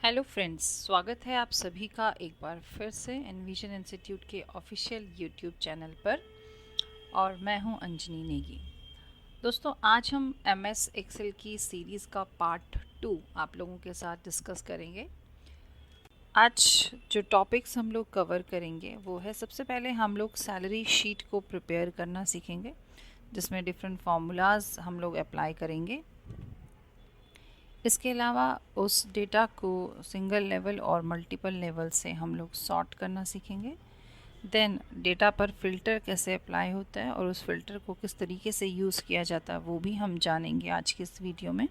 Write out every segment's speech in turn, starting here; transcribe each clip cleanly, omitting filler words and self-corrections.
Hello friends, स्वागत है आप सभी का एक बार फिर से एनविजन इंस्टीट्यूट के ऑफिशियल यूट्यूब चैनल पर। और मैं हूं अंजनी नेगी। दोस्तों, आज हम एमएस एक्सेल की सीरीज़ का पार्ट 2 आप लोगों के साथ डिस्कस करेंगे। आज जो टॉपिक्स हम लोग कवर करेंगे वो है, सबसे पहले हम लोग सैलरी शीट को प्रिपेयर करना सीखेंगे, जिसमें डिफरेंट फार्मूलाज हम लोग अप्लाई करेंगे। इसके अलावा उस डेटा को सिंगल लेवल और मल्टीपल लेवल से हम लोग सॉर्ट करना सीखेंगे। देन डेटा पर फ़िल्टर कैसे अप्लाई होता है और उस फ़िल्टर को किस तरीके से यूज़ किया जाता है वो भी हम जानेंगे आज की इस वीडियो में।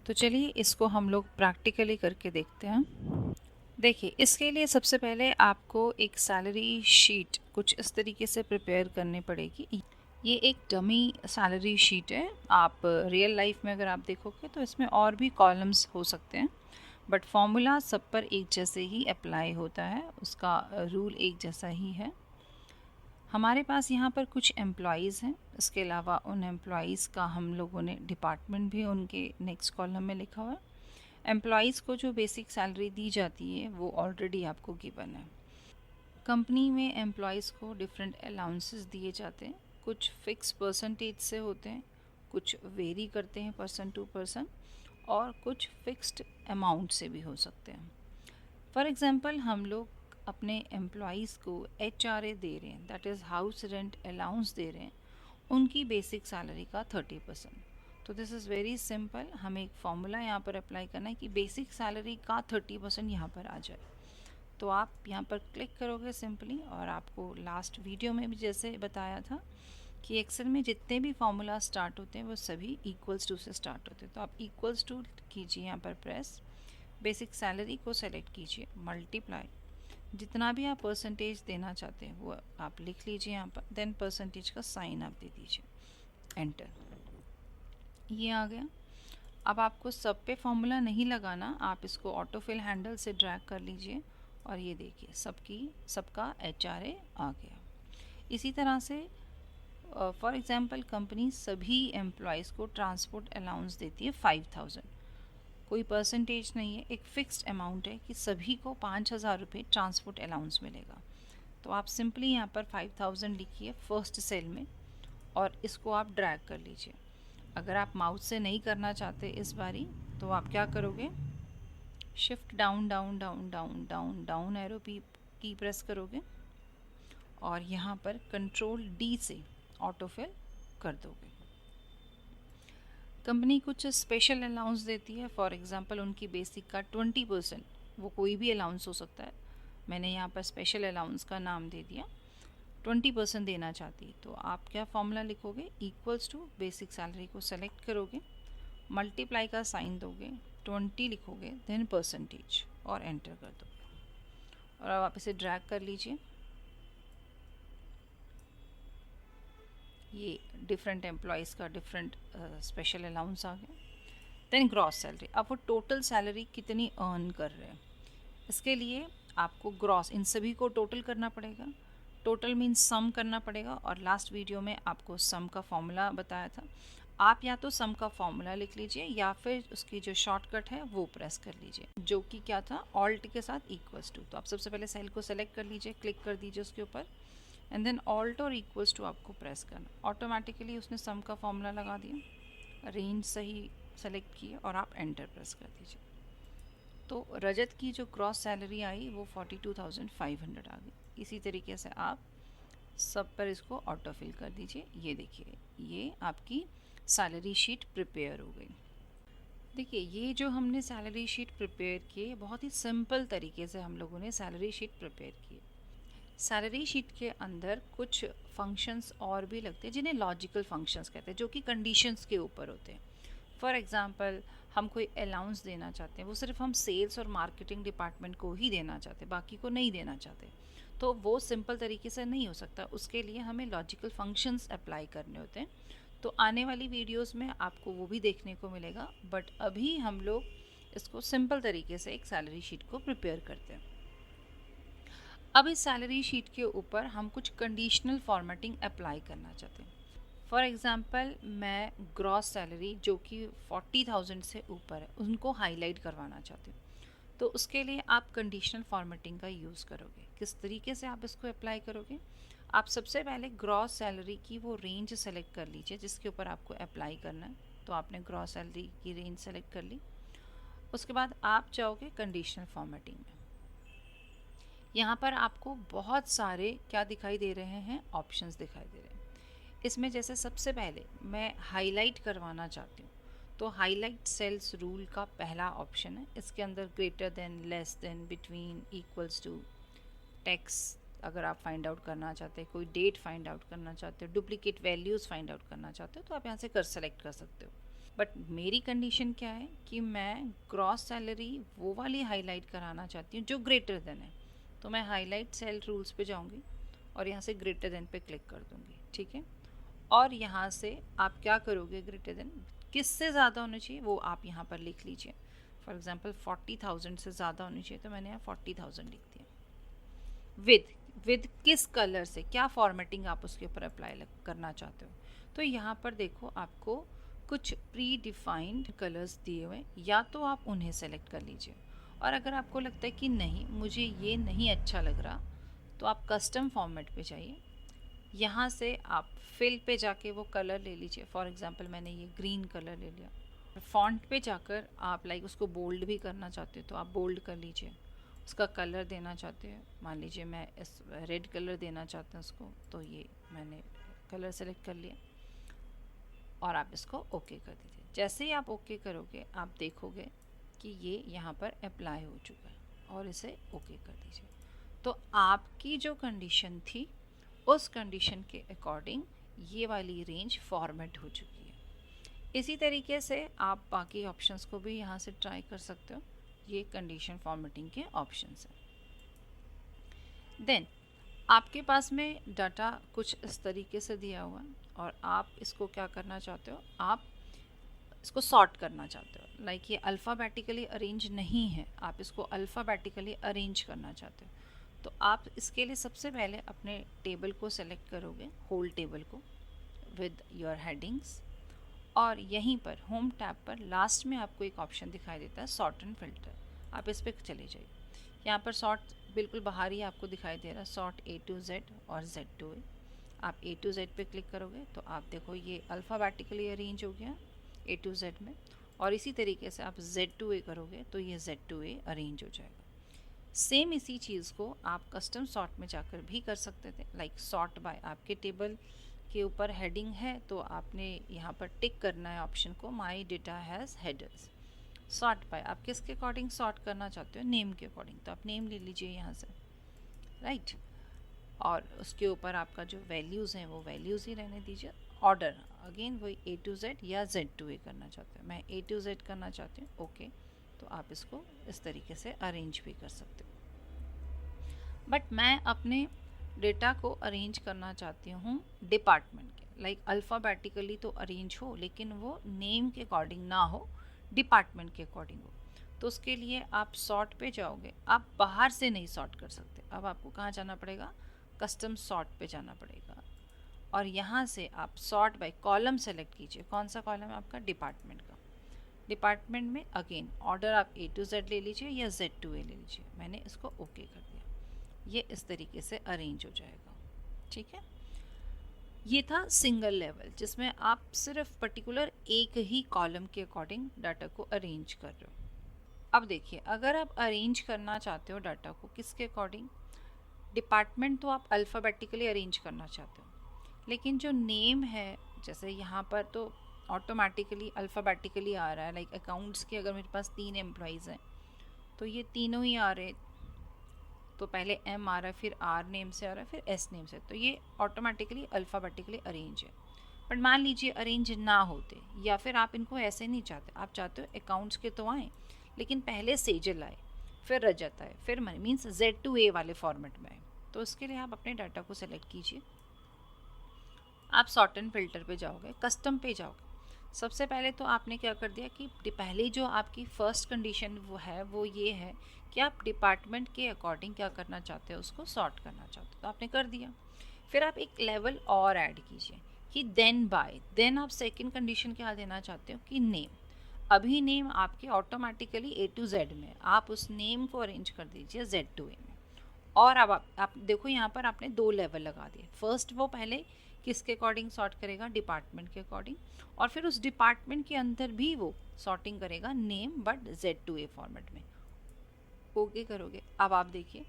तो चलिए इसको हम लोग प्रैक्टिकली करके देखते हैं। देखिए, इसके लिए सबसे पहले आपको एक सैलरी शीट कुछ इस तरीके से प्रिपेयर करनी पड़ेगी। ये एक डमी सैलरी शीट है। आप रियल लाइफ में अगर आप देखोगे तो इसमें और भी कॉलम्स हो सकते हैं, बट फॉर्मूला सब पर एक जैसे ही अप्लाई होता है, उसका रूल एक जैसा ही है। हमारे पास यहाँ पर कुछ एम्प्लॉयज़ हैं। इसके अलावा उन एम्प्लॉयज़ का हम लोगों ने डिपार्टमेंट भी उनके नेक्स्ट कॉलम में लिखा हुआ है। एम्प्लॉयज़ को जो बेसिक सैलरी दी जाती है वो ऑलरेडी आपको गिवन है। कंपनी में एम्प्लॉयज़ को डिफरेंट अलाउंसेस दिए जाते हैं। कुछ फिक्स परसेंटेज से होते हैं, कुछ वेरी करते हैं पर्सन टू पर्सन, और कुछ फिक्स्ड अमाउंट से भी हो सकते हैं। फॉर एग्ज़ाम्पल, हम लोग अपने एम्प्लॉयज़ को HRA दे रहे हैं, that is house rent allowance दे रहे हैं, उनकी बेसिक सैलरी का 30%। तो दिस इज़ वेरी सिंपल। हमें एक फॉर्मूला यहाँ पर अप्लाई करना है कि बेसिक सैलरी का 30% यहाँ पर आ जाए। तो आप यहाँ पर क्लिक करोगे सिंपली, और आपको लास्ट वीडियो में भी जैसे बताया था कि एक्सेल में जितने भी फॉर्मूला स्टार्ट होते हैं वो सभी इक्वल्स टू से स्टार्ट होते हैं। तो आप इक्वल्स टू कीजिए यहाँ पर प्रेस, बेसिक सैलरी को सेलेक्ट कीजिए, मल्टीप्लाई, जितना भी आप परसेंटेज देना चाहते हैं वो आप लिख लीजिए यहाँ पर, देन परसेंटेज का साइन आप दे दीजिए, एंटर। ये आ गया। अब आपको सब पे फॉर्मूला नहीं लगाना, आप इसको ऑटोफिल हैंडल से ड्रैग कर लीजिए, और ये देखिए सबका HRA आ गया। इसी तरह से फॉर एग्ज़ाम्पल, कंपनी सभी एम्प्लॉयज़ को ट्रांसपोर्ट अलाउंस देती है 5000। कोई परसेंटेज नहीं है, एक फ़िक्स्ड अमाउंट है कि सभी को 5000 रुपये ट्रांसपोर्ट अलाउंस मिलेगा। तो आप सिंपली यहाँ पर 5000 लिखिए फर्स्ट सेल में, और इसको आप ड्रैग कर लीजिए। अगर आप माउस से नहीं करना चाहते इस बारी, तो आप क्या करोगे, shift down down down down down down arrow की प्रेस करोगे, और यहाँ पर कंट्रोल D से ऑटोफिल कर दोगे। कंपनी कुछ स्पेशल अलाउंस देती है। फॉर एग्जांपल, उनकी बेसिक का 20%, वो कोई भी अलाउंस हो सकता है, मैंने यहाँ पर स्पेशल अलाउंस का नाम दे दिया, 20% देना चाहती है। तो आप क्या फॉर्मूला लिखोगे, इक्वल्स टू बेसिक सैलरी को सेलेक्ट करोगे, मल्टीप्लाई का साइन दोगे, 20 लिखोगे, देन परसेंटेज, और एंटर कर दोगे। और अब आप इसे ड्रैग कर लीजिए। ये डिफरेंट एम्प्लॉयज़ का डिफरेंट स्पेशल अलाउंस आ गया। देन ग्रॉस सैलरी, अब वो टोटल सैलरी कितनी अर्न कर रहे हैं, इसके लिए आपको ग्रॉस इन सभी को टोटल करना पड़ेगा। टोटल मीन्स सम करना पड़ेगा, और लास्ट वीडियो में आपको सम का फॉर्मूला बताया था। आप या तो सम का फॉर्मूला लिख लीजिए, या फिर उसकी जो शॉर्टकट है वो प्रेस कर लीजिए, जो कि क्या था, ऑल्ट के साथ इक्वल्स टू। तो आप सबसे पहले सेल को सेलेक्ट कर लीजिए, क्लिक कर दीजिए उसके ऊपर, एंड देन ऑल्ट और इक्वल्स टू आपको प्रेस करना। ऑटोमेटिकली उसने सम का फॉर्मूला लगा दिया, रेंज सही सेलेक्ट किए, और आप एंटर प्रेस कर दीजिए। तो रजत की जो क्रॉस सैलरी आई वो 42,500 आ गई। इसी तरीके से आप सब पर इसको ऑटो फिल कर दीजिए। ये देखिए, ये आपकी सैलरी शीट प्रिपेयर हो गई। देखिए, ये जो हमने सैलरी शीट प्रिपेयर की है, बहुत ही सिंपल तरीके से हम लोगों ने सैलरी शीट प्रिपेयर की है। सैलरी शीट के अंदर कुछ फंक्शंस और भी लगते हैं, जिन्हें लॉजिकल फंक्शंस कहते हैं, जो कि कंडीशंस के ऊपर होते हैं। फॉर एग्ज़ाम्पल, हम कोई अलाउंस देना चाहते हैं, वो सिर्फ हम सेल्स और मार्केटिंग डिपार्टमेंट को ही देना चाहते हैं, बाकी को नहीं देना चाहते, तो वो सिंपल तरीके से नहीं हो सकता। उसके लिए हमें लॉजिकल फंक्शंस अप्लाई करने होते हैं। तो आने वाली वीडियोस में आपको वो भी देखने को मिलेगा, बट अभी हम लोग इसको सिंपल तरीके से एक सैलरी शीट को प्रिपेयर करते हैं। अब इस सैलरी शीट के ऊपर हम कुछ कंडीशनल फॉर्मेटिंग अप्लाई करना चाहते हैं। फॉर एग्ज़ाम्पल, मैं ग्रॉस सैलरी जो कि 40,000 से ऊपर है उनको हाईलाइट करवाना चाहती हूँ। तो उसके लिए आप कंडीशनल फॉर्मेटिंग का यूज़ करोगे। किस तरीके से आप इसको अप्लाई करोगे? आप सबसे पहले ग्रॉस सैलरी की वो रेंज सेलेक्ट कर लीजिए जिसके ऊपर आपको अप्लाई करना है। तो आपने ग्रॉस सैलरी की रेंज सेलेक्ट कर ली। उसके बाद आप जाओगे कंडीशनल फॉर्मेटिंग में। यहाँ पर आपको बहुत सारे क्या दिखाई दे रहे हैं? ऑप्शंस दिखाई दे रहे हैं। इसमें जैसे सबसे पहले मैं हाईलाइट करवाना चाहती हूँ, तो हाईलाइट सेल्स रूल का पहला ऑप्शन है। इसके अंदर greater than, less than, between, equals to, text अगर आप फाइंड आउट करना चाहते हैं, कोई डेट फाइंड आउट करना चाहते हो, डुप्लीकेट वैल्यूज़ फाइंड आउट करना चाहते हो, तो आप यहाँ से कर सेलेक्ट कर सकते हो। बट मेरी कंडीशन क्या है कि मैं ग्रॉस सैलरी वो वाली हाईलाइट कराना चाहती हूँ जो ग्रेटर देन है। तो मैं हाईलाइट सेल रूल्स पे जाऊँगी और यहाँ से ग्रेटर देन पे क्लिक कर दूँगी, ठीक है। और यहाँ से आप क्या करोगे? ग्रेटर देन किससे ज़्यादा होना चाहिए वो आप यहाँ पर लिख लीजिए। फॉर एग्जांपल 40,000 से ज़्यादा होनी चाहिए, तो मैंने यहाँ 40,000 लिख दिया। विद किस कलर से, क्या फॉर्मेटिंग आप उसके ऊपर अप्लाई करना चाहते हो? तो यहाँ पर देखो आपको कुछ प्री डिफाइंड कलर्स दिए हुए, या तो आप उन्हें सेलेक्ट कर लीजिए। और अगर आपको लगता है कि नहीं मुझे ये नहीं अच्छा लग रहा, तो आप कस्टम फॉर्मेट पे जाइए। यहाँ से आप फिल पे जाके वो कलर ले लीजिए। फॉर एग्जांपल मैंने ये ग्रीन कलर ले लिया। फॉन्ट पे जाकर आप लाइक उसको बोल्ड भी करना चाहते हो तो आप बोल्ड कर लीजिए। उसका कलर देना चाहते हैं, मान लीजिए मैं इस रेड कलर देना चाहता हूँ उसको, तो ये मैंने कलर सेलेक्ट कर लिया और आप इसको ओके कर दीजिए। जैसे ही आप ओके करोगे आप देखोगे कि ये यहाँ पर अप्लाई हो चुका है और इसे ओके कर दीजिए। तो आपकी जो कंडीशन थी उस कंडीशन के अकॉर्डिंग ये वाली रेंज फॉर्मेट हो चुकी है। इसी तरीके से आप बाकी ऑप्शंस को भी यहाँ से ट्राई कर सकते हो। ये कंडीशन फॉर्मेटिंग के ऑप्शंस हैं। देन आपके पास में डाटा कुछ इस तरीके से दिया हुआ है और आप इसको क्या करना चाहते हो? आप इसको सॉर्ट करना चाहते हो। लाइक ये अल्फ़ाबेटिकली अरेंज नहीं है, आप इसको अल्फ़ाबेटिकली अरेंज करना चाहते हो। तो आप इसके लिए सबसे पहले अपने टेबल को सेलेक्ट करोगे, होल टेबल को विद योर हेडिंग्स, और यहीं पर होम टैब पर लास्ट में आपको एक ऑप्शन दिखाई देता है सॉर्ट एंड फिल्टर। आप इस पर चले जाइए। यहाँ पर सॉर्ट बिल्कुल बाहर ही आपको दिखाई दे रहा है, सॉर्ट A to Z और Z to A। आप A to Z पे क्लिक करोगे तो आप देखो ये अल्फ़ाबेटिकली अरेंज हो गया A to Z में, और इसी तरीके से आप Z to A करोगे तो ये Z to A अरेंज हो जाएगा। सेम इसी चीज़ को आप कस्टम सॉर्ट में जाकर भी कर सकते थे। लाइक सॉर्ट बाय, आपके टेबल के ऊपर हेडिंग है तो आपने यहाँ पर टिक करना है ऑप्शन को, my data has headers. Sort by, आप किसके अकॉर्डिंग सॉर्ट करना चाहते हो? नेम के अकॉर्डिंग, तो आप नेम ले लीजिए यहाँ से, राइट। और उसके ऊपर आपका जो वैल्यूज़ हैं वो वैल्यूज़ ही रहने दीजिए। ऑर्डर अगेन वही A to Z या Z to A करना चाहते हो। मैं A to Z करना चाहती हूँ, ओके। तो आप इसको इस तरीके से अरेंज भी कर सकते हो। बट मैं अपने डेटा को अरेंज करना चाहती हूँ डिपार्टमेंट के, लाइक अल्फ़ाबेटिकली तो अरेंज हो लेकिन वो नेम के अकॉर्डिंग ना हो, डिपार्टमेंट के अकॉर्डिंग हो। तो उसके लिए आप सॉर्ट पे जाओगे, आप बाहर से नहीं सॉर्ट कर सकते। अब आपको कहाँ जाना पड़ेगा? कस्टम सॉर्ट पे जाना पड़ेगा, और यहाँ से आप सॉर्ट बाय कॉलम सेलेक्ट कीजिए। कौन सा कॉलम है आपका? डिपार्टमेंट का। डिपार्टमेंट में अगेन ऑर्डर आप A to Z ले लीजिए या Z to A ले लीजिए। मैंने इसको ओके कर दिया। ये इस तरीके से अरेंज हो जाएगा, ठीक है। ये था सिंगल लेवल जिसमें आप सिर्फ पर्टिकुलर एक ही कॉलम के अकॉर्डिंग डाटा को अरेंज कर रहे हो। अब देखिए, अगर आप अरेंज करना चाहते हो डाटा को किसके अकॉर्डिंग? डिपार्टमेंट तो आप अल्फ़ाबेटिकली अरेंज करना चाहते हो, लेकिन जो नेम है, जैसे यहाँ पर तो ऑटोमेटिकली अल्फ़ाबेटिकली आ रहा है। लाइक अकाउंट्स के अगर मेरे पास 3 एम्प्लॉइज़ हैं तो ये तीनों ही आ रहे, तो पहले M आ रहा है, फिर R नेम से आ रहा है, फिर S नेम से, तो ये ऑटोमेटिकली अल्फ़ाबेटिकली अरेंज है। बट मान लीजिए अरेंज ना होते, या फिर आप इनको ऐसे नहीं चाहते, आप चाहते हो अकाउंट्स के तो आए लेकिन पहले सेजल आए, फिर रजत आए, फिर money means Z to A वाले फॉर्मेट में आए। तो इसके लिए आप अपने डाटा को सेलेक्ट कीजिए। आप सॉर्ट एंड फिल्टर पे जाओगे, कस्टम पे जाओगे। सबसे पहले तो आपने क्या कर दिया कि पहले जो आपकी फ़र्स्ट कंडीशन वो है वो ये है कि आप डिपार्टमेंट के अकॉर्डिंग क्या करना चाहते हो, उसको सॉर्ट करना चाहते हो, तो आपने कर दिया। फिर आप एक लेवल और ऐड कीजिए कि देन बाय, देन आप सेकंड कंडीशन क्या देना चाहते हो कि नेम। अभी नेम आपके ऑटोमेटिकली ए टू जेड में, आप उस नेम को अरेंज कर दीजिए जेड टू ए में। और अब आप देखो यहाँ पर आपने 2 लेवल लगा दिए। फर्स्ट वो पहले किसके अकॉर्डिंग सॉर्ट करेगा, डिपार्टमेंट के अकॉर्डिंग, और फिर उस डिपार्टमेंट के अंदर भी वो सॉर्टिंग करेगा नेम बट Z2A फॉर्मेट में। ओके करोगे। अब आप देखिए,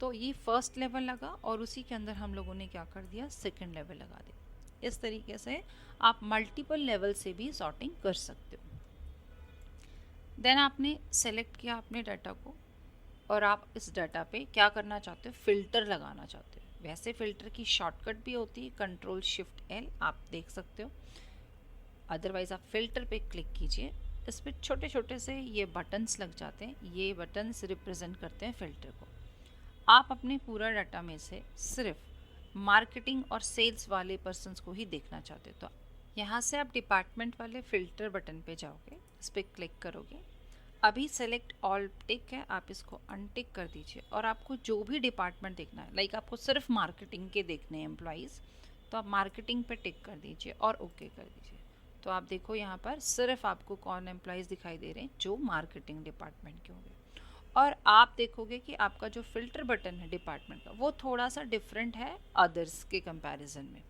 तो ये फर्स्ट लेवल लगा और उसी के अंदर हम लोगों ने क्या कर दिया, सेकंड लेवल लगा दिया। इस तरीके से आप मल्टीपल लेवल से भी सॉर्टिंग कर सकते हो। देन आपने सेलेक्ट किया अपने डाटा को, और आप इस डाटा पे क्या करना चाहते हो, फ़िल्टर लगाना चाहते हो। वैसे फ़िल्टर की शॉर्टकट भी होती है Ctrl+Shift+L, आप देख सकते हो। अदरवाइज़ आप फ़िल्टर पे क्लिक कीजिए। इस पर छोटे छोटे से ये बटन्स लग जाते हैं, ये बटन्स रिप्रेजेंट करते हैं फ़िल्टर को। आप अपने पूरा डाटा में से सिर्फ मार्केटिंग और सेल्स वाले पर्सनस को ही देखना चाहते हो, तो यहाँ से आप डिपार्टमेंट वाले फ़िल्टर बटन पे जाओगे, इस पर क्लिक करोगे। अभी सेलेक्ट ऑल टिक है, आप इसको अनटिक कर दीजिए, और आपको जो भी डिपार्टमेंट देखना है, लाइक आपको सिर्फ मार्केटिंग के देखने हैं एम्प्लॉयज़, तो आप मार्केटिंग पे टिक कर दीजिए और ओके कर दीजिए। तो आप देखो यहाँ पर सिर्फ आपको कौन एम्प्लॉयज़ दिखाई दे रहे हैं, जो मार्केटिंग डिपार्टमेंट के होंगे। और आप देखोगे कि आपका जो फ़िल्टर बटन है डिपार्टमेंट का, वो थोड़ा सा डिफरेंट है अदर्स के कंपैरिजन में।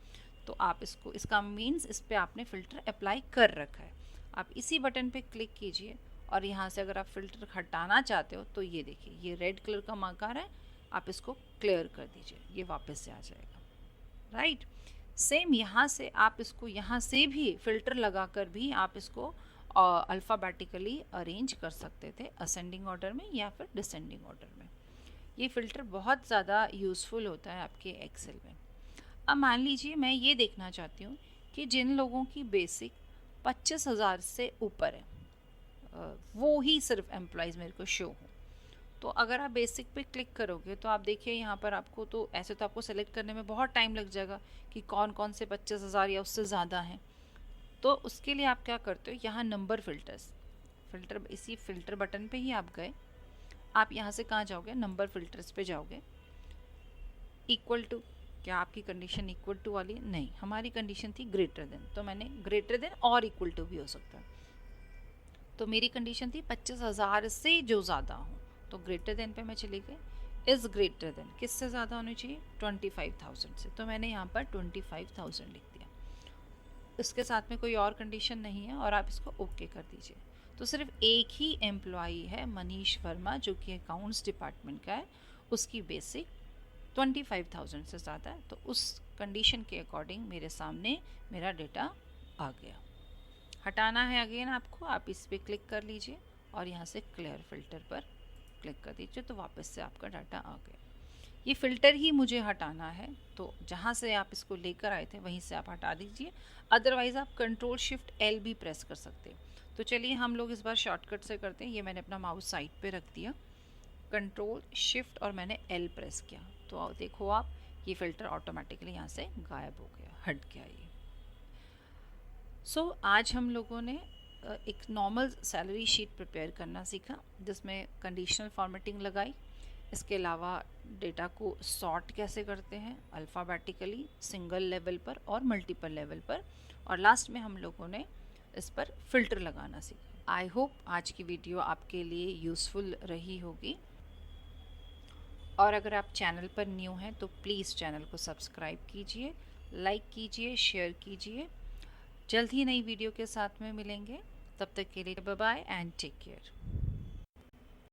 तो आप इसको, इसका मीन्स इस पर आपने फ़िल्टर अप्लाई कर रखा है। आप इसी बटन पे क्लिक कीजिए, और यहाँ से अगर आप फ़िल्टर हटाना चाहते हो तो ये देखिए, ये रेड कलर का मार्कर है, आप इसको क्लियर कर दीजिए, ये वापस से आ जाएगा। राइट, सेम यहाँ से आप इसको, यहाँ से भी फ़िल्टर लगा कर भी आप इसको अल्फ़ाबेटिकली अरेंज कर सकते थे, असेंडिंग ऑर्डर में या फिर डिसेंडिंग ऑर्डर में। ये फ़िल्टर बहुत ज़्यादा यूज़फुल होता है आपके एक्सेल में। अब मान लीजिए मैं ये देखना चाहती हूँ कि जिन लोगों की बेसिक 25,000 से ऊपर है, वो ही सिर्फ एम्प्लॉयज़ मेरे को शो हो। तो अगर आप बेसिक पे क्लिक करोगे तो आप देखिए यहाँ पर आपको, तो ऐसे तो आपको सेलेक्ट करने में बहुत टाइम लग जाएगा कि कौन कौन से 25,000 या उससे ज़्यादा हैं। तो उसके लिए आप क्या करते हो, यहाँ नंबर फ़िल्टर, इसी फ़िल्टर बटन पे ही आप गए। आप यहाँ से कहाँ जाओगे, नंबर फ़िल्टर्स पे जाओगे। इक्वल टू, क्या आपकी कंडीशन इक्वल टू वाली है? नहीं, हमारी कंडीशन थी ग्रेटर देन, तो मैंने ग्रेटर देन और इक्वल टू भी हो सकता है। तो मेरी कंडीशन थी 25,000 से जो ज़्यादा हो, तो ग्रेटर देन पे मैं चली गई। इज़ ग्रेटर देन किससे ज़्यादा होनी चाहिए, 25,000 से, तो मैंने यहाँ पर 25,000 लिख दिया। इसके साथ में कोई और कंडीशन नहीं है, और आप इसको ओके कर दीजिए। तो सिर्फ एक ही एम्प्लॉई है, मनीष वर्मा, जो कि अकाउंट्स डिपार्टमेंट का है, उसकी बेसिक 25,000 से ज़्यादा है, तो उस कंडीशन के अकॉर्डिंग मेरे सामने मेरा डेटा आ गया। हटाना है अगेन आपको, आप इस पर क्लिक कर लीजिए और यहाँ से क्लियर फ़िल्टर पर क्लिक कर दीजिए, तो वापस से आपका डाटा आ गया। ये फ़िल्टर ही मुझे हटाना है, तो जहाँ से आप इसको लेकर आए थे वहीं से आप हटा दीजिए। अदरवाइज़ आप Ctrl+Shift+L भी प्रेस कर सकते हैं। तो चलिए हम लोग इस बार शॉर्टकट से करते हैं। ये मैंने अपना माउस साइड पे रख दिया, Ctrl+Shift और मैंने L प्रेस किया, तो देखो आप, ये फ़िल्टर ऑटोमेटिकली यहाँ से गायब हो गया, हट गया ये। आज हम लोगों ने एक नॉर्मल सैलरी शीट प्रिपेयर करना सीखा, जिसमें कंडीशनल फॉर्मेटिंग लगाई। इसके अलावा डेटा को सॉर्ट कैसे करते हैं, अल्फ़ाबेटिकली, सिंगल लेवल पर और मल्टीपल लेवल पर, और लास्ट में हम लोगों ने इस पर फ़िल्टर लगाना सीखा। आई होप आज की वीडियो आपके लिए यूज़फुल रही होगी, और अगर आप चैनल पर न्यू हैं तो प्लीज़ चैनल को सब्सक्राइब कीजिए, लाइक कीजिए, शेयर कीजिए। जल्द ही नई वीडियो के साथ में मिलेंगे, तब तक के लिए bye bye and take care.